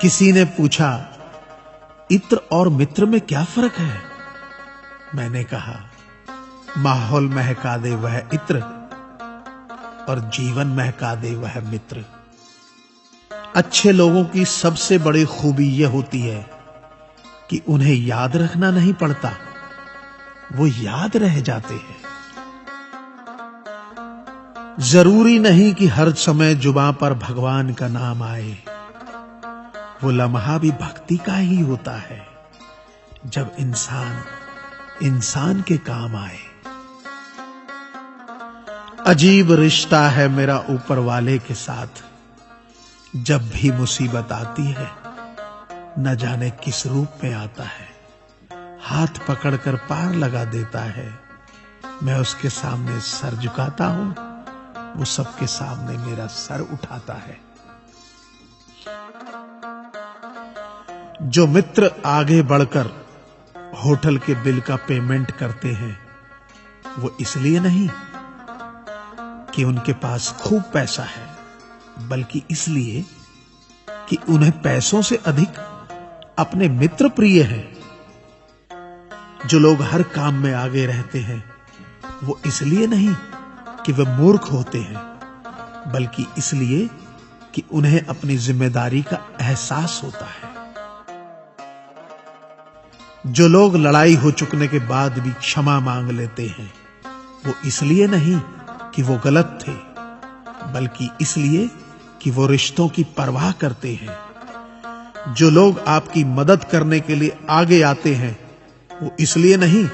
किसी ने पूछा, इत्र और मित्र में क्या फर्क है? मैंने कहा, माहौल महका दे वह इत्र और जीवन महका दे वह मित्र। अच्छे लोगों की सबसे बड़ी खूबी यह होती है कि उन्हें याद रखना नहीं पड़ता, वो याद रह जाते हैं। जरूरी नहीं कि हर समय जुबां पर भगवान का नाम आए, वो लम्हा भी भक्ति का ही होता है जब इंसान इंसान के काम आए। अजीब रिश्ता है मेरा ऊपर वाले के साथ, जब भी मुसीबत आती है न जाने किस रूप में आता है, हाथ पकड़कर पार लगा देता है। मैं उसके सामने सर झुकाता हूं, वो सबके सामने मेरा सर उठाता है। जो मित्र आगे बढ़कर होटल के बिल का पेमेंट करते हैं, वो इसलिए नहीं कि उनके पास खूब पैसा है, बल्कि इसलिए कि उन्हें पैसों से अधिक अपने मित्र प्रिय हैं। जो लोग हर काम में आगे रहते हैं, वो इसलिए नहीं कि वे मूर्ख होते हैं, बल्कि इसलिए कि उन्हें अपनी जिम्मेदारी का एहसास होता है। जो लोग लड़ाई हो चुकने के बाद भी क्षमा मांग लेते हैं, वो इसलिए नहीं कि वो गलत थे, बल्कि इसलिए कि वो रिश्तों की परवाह करते हैं। जो लोग आपकी मदद करने के लिए आगे आते हैं, वो इसलिए नहीं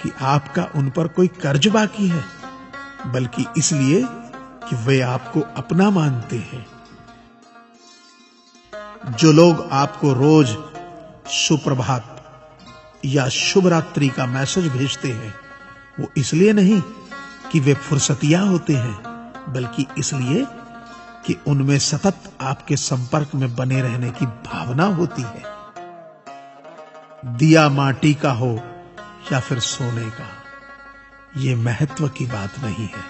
कि आपका उन पर कोई कर्ज बाकी है, बल्कि इसलिए कि वे आपको अपना मानते हैं। जो लोग आपको रोज सुप्रभात या शुभ रात्रि का मैसेज भेजते हैं, वो इसलिए नहीं कि वे फुर्सतिया होते हैं, बल्कि इसलिए कि उनमें सतत आपके संपर्क में बने रहने की भावना होती है। दिया माटी का हो या फिर सोने का, ये महत्व की बात नहीं है,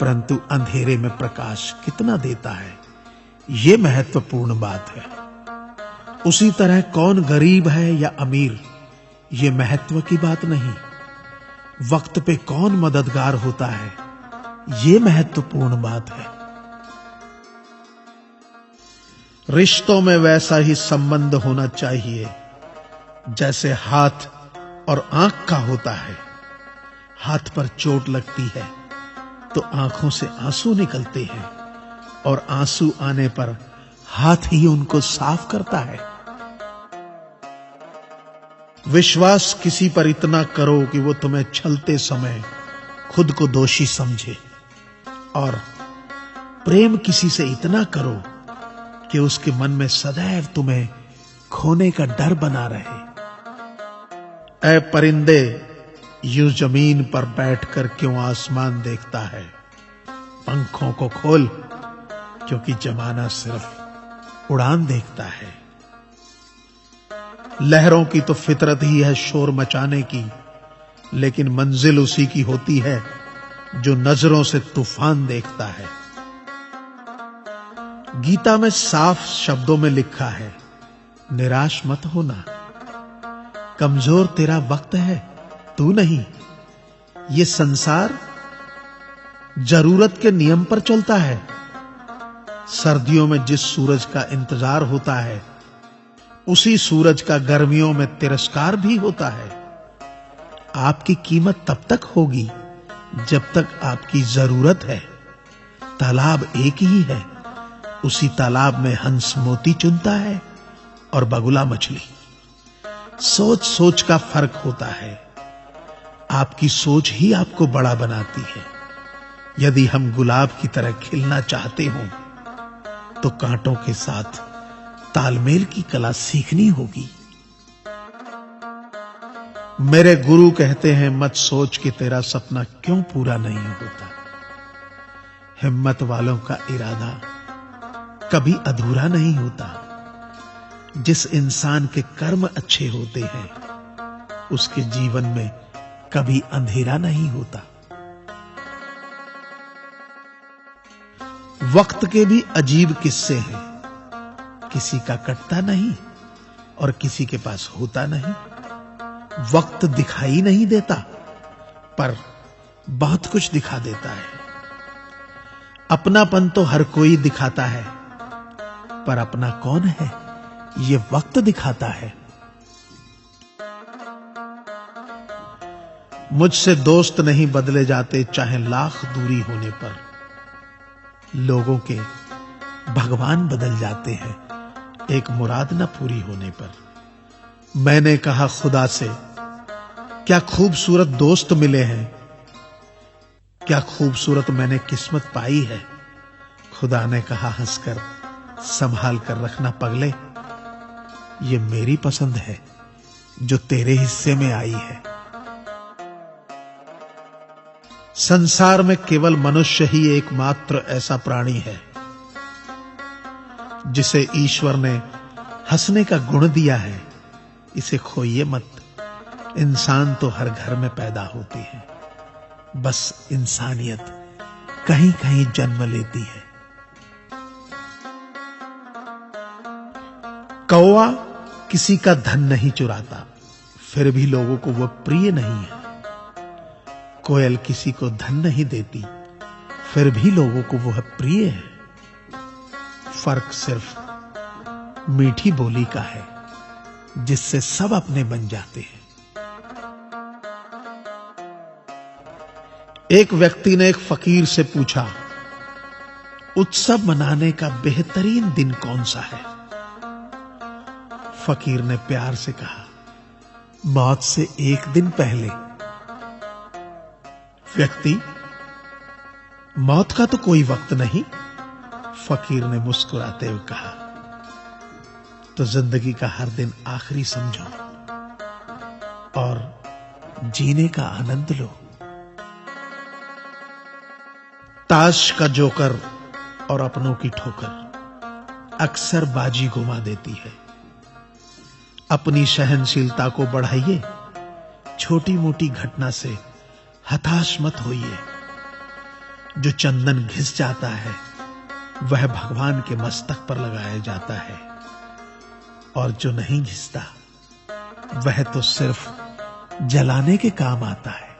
परंतु अंधेरे में प्रकाश कितना देता है, ये महत्वपूर्ण बात है। उसी तरह कौन गरीब है या अमीर, ये महत्व की बात नहीं। वक्त पे कौन मददगार होता है, ये महत्वपूर्ण बात है। रिश्तों में वैसा ही संबंध होना चाहिए जैसे हाथ और आंख का होता है। हाथ पर चोट लगती है तो आंखों से आंसू निकलते हैं, और आंसू आने पर हाथ ही उनको साफ करता है। विश्वास किसी पर इतना करो कि वो तुम्हें छलते समय खुद को दोषी समझे, और प्रेम किसी से इतना करो कि उसके मन में सदैव तुम्हें खोने का डर बना रहे। ऐ परिंदे, यूं जमीन पर बैठकर क्यों आसमान देखता है? पंखों को खोल, क्योंकि जमाना सिर्फ उड़ान देखता है। लहरों की तो फितरत ही है शोर मचाने की, लेकिन मंजिल उसी की होती है जो नजरों से तूफान देखता है। गीता में साफ शब्दों में लिखा है, निराश मत होना, कमजोर तेरा वक्त है, तू नहीं। ये संसार जरूरत के नियम पर चलता है। सर्दियों में जिस सूरज का इंतजार होता है, उसी सूरज का गर्मियों में तिरस्कार भी होता है। आपकी कीमत तब तक होगी जब तक आपकी जरूरत है। तालाब एक ही है, उसी तालाब में हंस मोती चुनता है और बगुला मछली। सोच सोच का फर्क होता है। आपकी सोच ही आपको बड़ा बनाती है। यदि हम गुलाब की तरह खिलना चाहते हो तो कांटों के साथ तालमेल की कला सीखनी होगी। मेरे गुरु कहते हैं, मत सोच कि तेरा सपना क्यों पूरा नहीं होता। हिम्मत वालों का इरादा कभी अधूरा नहीं होता। जिस इंसान के कर्म अच्छे होते हैं, उसके जीवन में कभी अंधेरा नहीं होता। वक्त के भी अजीब किस्से हैं। किसी का कटता नहीं और किसी के पास होता नहीं। वक्त दिखाई नहीं देता, पर बहुत कुछ दिखा देता है। अपनापन तो हर कोई दिखाता है, पर अपना कौन है ये वक्त दिखाता है। मुझसे दोस्त नहीं बदले जाते, चाहे लाख दूरी होने पर। लोगों के भगवान बदल जाते हैं, एक मुराद न पूरी होने पर। मैंने कहा खुदा से, क्या खूबसूरत दोस्त मिले हैं, क्या खूबसूरत मैंने किस्मत पाई है। खुदा ने कहा हंसकर, संभाल कर रखना पगले, ये मेरी पसंद है जो तेरे हिस्से में आई है। संसार में केवल मनुष्य ही एकमात्र ऐसा प्राणी है जिसे ईश्वर ने हंसने का गुण दिया है। इसे खोइए मत। इंसान तो हर घर में पैदा होती है, बस इंसानियत कहीं कहीं जन्म लेती है। कौवा किसी का धन नहीं चुराता, फिर भी लोगों को वह प्रिय नहीं है। कोयल किसी को धन नहीं देती, फिर भी लोगों को वह प्रिय है। फर्क सिर्फ मीठी बोली का है, जिससे सब अपने बन जाते हैं। एक व्यक्ति ने एक फकीर से पूछा, उत्सव मनाने का बेहतरीन दिन कौन सा है। फकीर ने प्यार से कहा, मौत से एक दिन पहले। व्यक्ति, मौत का तो कोई वक्त नहीं। फकीर ने मुस्कुराते हुए कहा, तो जिंदगी का हर दिन आखिरी समझो और जीने का आनंद लो। ताश का जोकर और अपनों की ठोकर अक्सर बाजी घुमा देती है। अपनी सहनशीलता को बढ़ाइए, छोटी मोटी घटना से हताश मत होइए। जो चंदन घिस जाता है वह भगवान के मस्तक पर लगाया जाता है, और जो नहीं घिसता वह तो सिर्फ जलाने के काम आता है।